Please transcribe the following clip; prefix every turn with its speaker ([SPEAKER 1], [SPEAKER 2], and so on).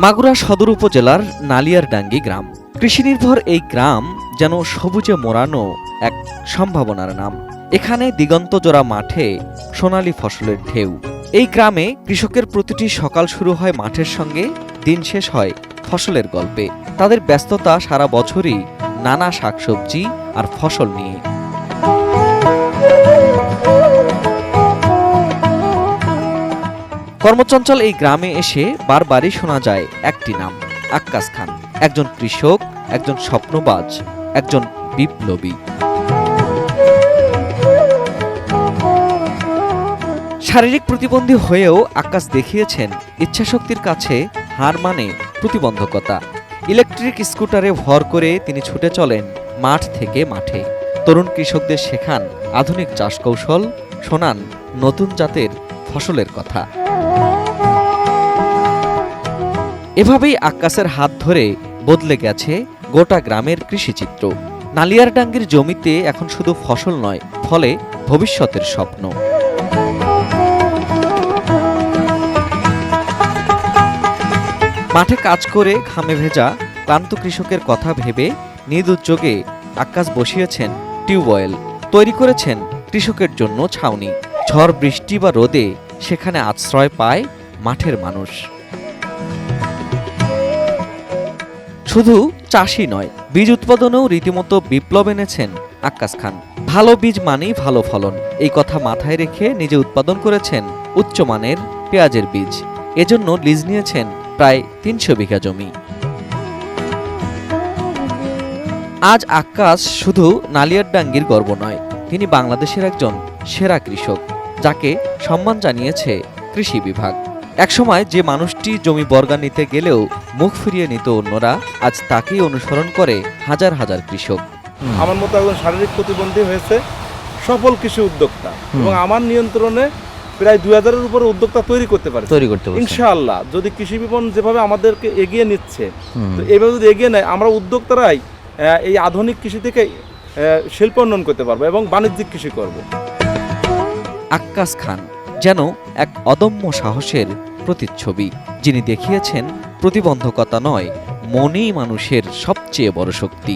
[SPEAKER 1] মাগুরা সদর উপজেলার নালিয়ারডাঙ্গি গ্রাম। কৃষিনির্ভর এই গ্রাম যেন সবুজে মোড়ানো এক সম্ভাবনার নাম। এখানে দিগন্তজোড়া মাঠে সোনালী ফসলের ঢেউ। এই গ্রামে কৃষকের প্রতিটি সকাল শুরু হয় মাঠের সঙ্গে, দিন শেষ হয় ফসলের গল্পে। তাদের ব্যস্ততা সারা বছরই নানা শাকসবজি আর ফসল নিয়ে। কর্মচঞ্চল এই গ্রামে এসে বারবারই শোনা যায় একটি নাম, আক্কাস খান। একজন কৃষক, একজন স্বপ্নবাজ, একজন বিপ্লবী। শারীরিক প্রতিবন্ধী হয়েও আক্কাস দেখিয়েছেন ইচ্ছাশক্তির কাছে হার মানে প্রতিবন্ধকতা। ইলেকট্রিক স্কুটারে ভর করে তিনি ছুটে চলেন মাঠ থেকে মাঠে। তরুণ কৃষকদের শেখান আধুনিক চাষ কৌশল, শোনান নতুন জাতের ফসলের কথা। এভাবেই আক্কাসের হাত ধরে বদলে গেছে গোটা গ্রামের কৃষিচিত্র। নালিয়ারডাঙ্গির জমিতে এখন শুধু ফসল নয়, ফলে ভবিষ্যতের স্বপ্ন। মাঠে কাজ করে ঘামে ভেজা ক্লান্ত কৃষকের কথা ভেবে নিজ উদ্যোগে আক্কাস বসিয়েছেন টিউবওয়েল, তৈরি করেছেন কৃষকের জন্য ছাউনি। ঝড় বৃষ্টি বা রোদে সেখানে আশ্রয় পায় মাঠের মানুষ। শুধু চাষি নয়, বীজ উৎপাদনেও রীতিমতো বিপ্লব এনেছেন আক্কাস খান। ভালো বীজ মানেই ভালো ফলন, এই কথা মাথায় রেখে নিজে উৎপাদন করেছেন উচ্চমানের পেঁয়াজের বীজ। এজন্য লিজ নিয়েছেন প্রায় ৩০০ বিঘা জমি। আজ আক্কাস শুধু নালিয়ারডাঙ্গির গর্ব নয়, তিনি বাংলাদেশের একজন সেরা কৃষক, যাকে সম্মান জানিয়েছে কৃষি বিভাগ। একসময় যে মানুষটি জমি বর্গা নিতে গেলেও মুখ ফিরিয়ে নিত অন্যরা, আজ তাকেই অনুসরণ করে হাজার হাজার কৃষক।
[SPEAKER 2] আমার মতো একজন শারীরিক প্রতিবন্ধী হয়েছে সফল কৃষি উদ্যোক্তা, এবং আমার নিয়ন্ত্রণে প্রায় ২০০০-এর উপরে উদ্যোক্তা তৈরি করতে পারে ইনশাআল্লাহ। যদি কৃষি বিপণন যেভাবে আমাদেরকে এগিয়ে নিচ্ছে, তো এইভাবে যদি এগিয়ে নেয়, আমরা উদ্যোক্তারাই এই আধুনিক কৃষি থেকে শিল্প উন্নয়ন করতে পারবো এবং বাণিজ্যিক কৃষি করব।
[SPEAKER 1] আক্কাস খান যেন এক অদম্য সাহসের প্রতিচ্ছবি, যিনি দেখিয়েছেন প্রতিবন্ধকতা নয়, মনেই মানুষের সবচেয়ে বড় শক্তি।